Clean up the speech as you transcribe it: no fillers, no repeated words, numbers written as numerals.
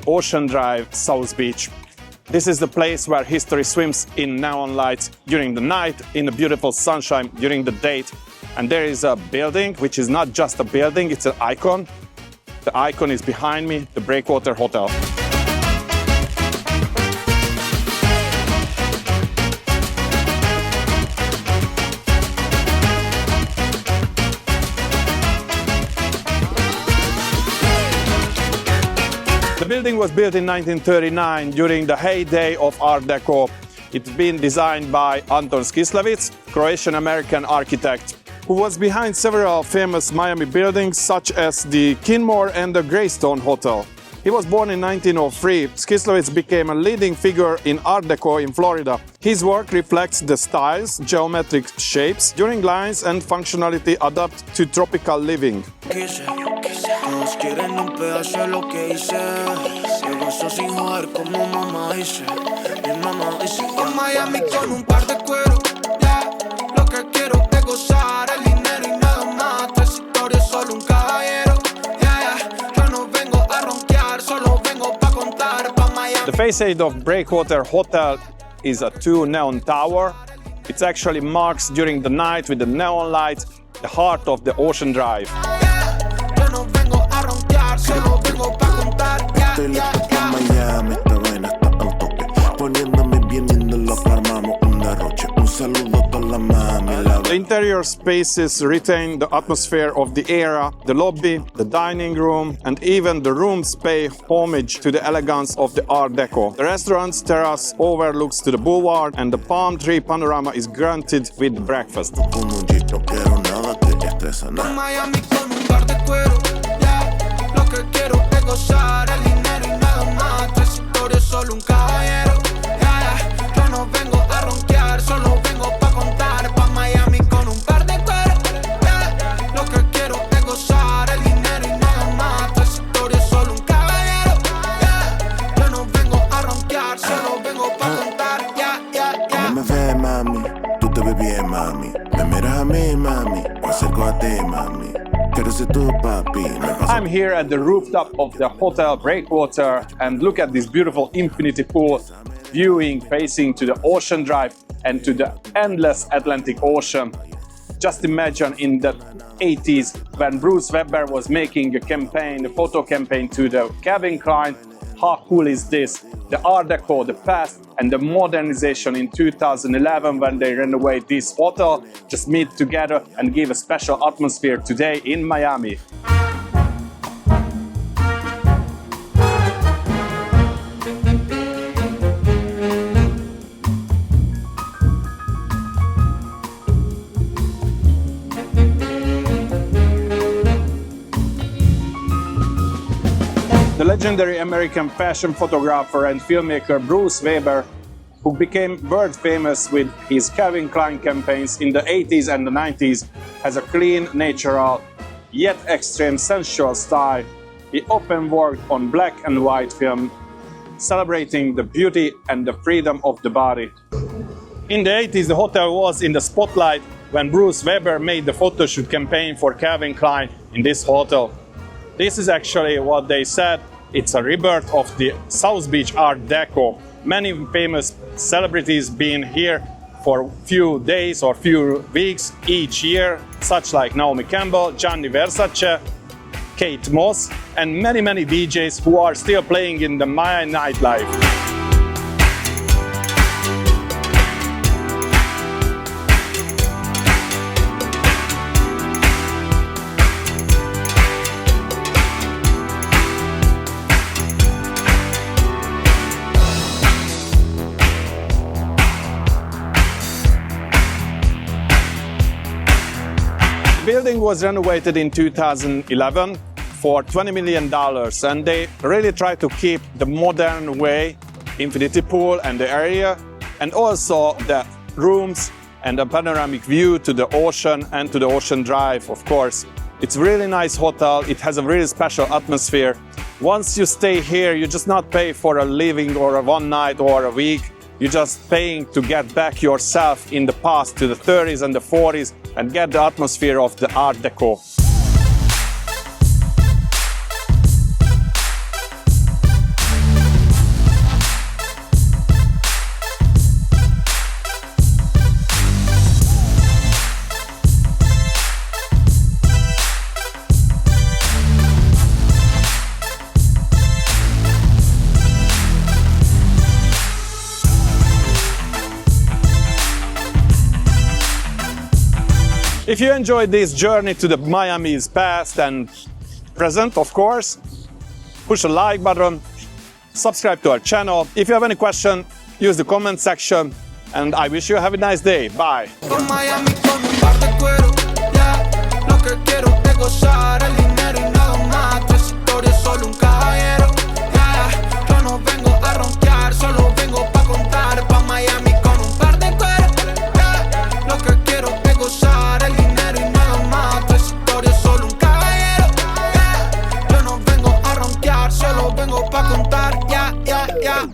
the Ocean Drive, South Beach. This is the place where history swims in neon lights during the night, in the beautiful sunshine during the day. And there is a building, which is not just a building, it's an icon. The icon is behind me, the Breakwater Hotel. The building was built in 1939 during the heyday of Art Deco. It's been designed by Anton Skislevitz, Croatian-American architect, who was behind several famous Miami buildings such as the Kinmore and the Greystone Hotel. He was born in 1903. Skislevitz became a leading figure in Art Deco in Florida. His work reflects the styles, geometric shapes, enduring lines and functionality adapted to tropical living. Todos quieren un pedazo de lo que hice. Se gozó sin joder como mamá dice. Mi mamá dice en Miami con un par de cuero. Yeah. Lo que quiero es gozar el dinero y nada más. Tres historias, solo un caballero. Yeah, yeah. Yo no vengo a ronquear, solo vengo pa' contar pa' Miami. The facade of Breakwater Hotel is a 2 neon tower. It actually marks during the night with the neon lights the heart of the Ocean Drive. Estoy listo pa' Miami, esta vaina está al tope. Poniéndome bien lindo, lo armamos un derroche. Un saludo a toda la mami. The interior spaces retain the atmosphere of the era. The lobby, the dining room, and even the rooms pay homage to the elegance of the Art Deco. The restaurant's terrace overlooks to the boulevard, and the palm tree panorama is granted with breakfast. Gozar el dinero y nada más. Tres historias, solo un caballero. Yeah, yeah. Yo no vengo a ronquear, solo vengo pa' contar. Pa' Miami con un par de cuero. Yeah. Lo que quiero es gozar el dinero y nada más. Tres historias, solo un caballero. Yeah. Yo no vengo a ronquear, solo vengo pa' contar. Yeah, yeah, yeah. No me ves, mami, tú te ves bien, mami. Me miras a mí, mami, me acerco a ti, mami. I'm here at the rooftop of the Hotel Breakwater, and look at this beautiful infinity pool viewing facing to the Ocean Drive and to the endless Atlantic Ocean. Just imagine in the 80s when Bruce Weber was making a campaign, a photo campaign to the Calvin Klein. How cool is this? The Art Deco, the past, and the modernization in 2011 when they renovate this hotel just meet together and give a special atmosphere today in Miami. The legendary American fashion photographer and filmmaker Bruce Weber, who became world famous with his Calvin Klein campaigns in the 80s and the 90s, has a clean, natural, yet extreme sensual style. He often worked on black and white film, celebrating the beauty and the freedom of the body. In the 80s, the hotel was in the spotlight when Bruce Weber made the photoshoot campaign for Calvin Klein in this hotel. This is actually what they said. It's a rebirth of the South Beach Art Deco. Many famous celebrities been here for few days or few weeks each year, such like Naomi Campbell, Gianni Versace, Kate Moss, and many DJs who are still playing in the Miami nightlife. The building was renovated in 2011 for $20 million, and they really try to keep the modern way, infinity pool and the area, and also the rooms and a panoramic view to the ocean and to the Ocean Drive, of course. It's a really nice hotel. It has a really special atmosphere. Once you stay here, you just not pay for a living or a one night or a week. You're just paying to get back yourself in the past to the 30s and the 40s and get the atmosphere of the Art Deco. If you enjoyed this journey to the Miami's past and present, of course, push the like button, subscribe to our channel. If you have any question, use the comment section, and I wish you have a nice day. Bye. Por Miami con un par de cuero, yeah. Lo que quiero es gozar el dinero y nada más. Tu historia es solo un caballero, yeah. Yo no vengo a ronquear, solo vengo pa' contar. Pa' Miami con un par de cuero, yeah. Lo que quiero es gozar el dinero y nada más. Tu historia es solo un caballero, yeah. Yo no vengo a ronquear, solo vengo pa' contar, yeah, yeah, yeah.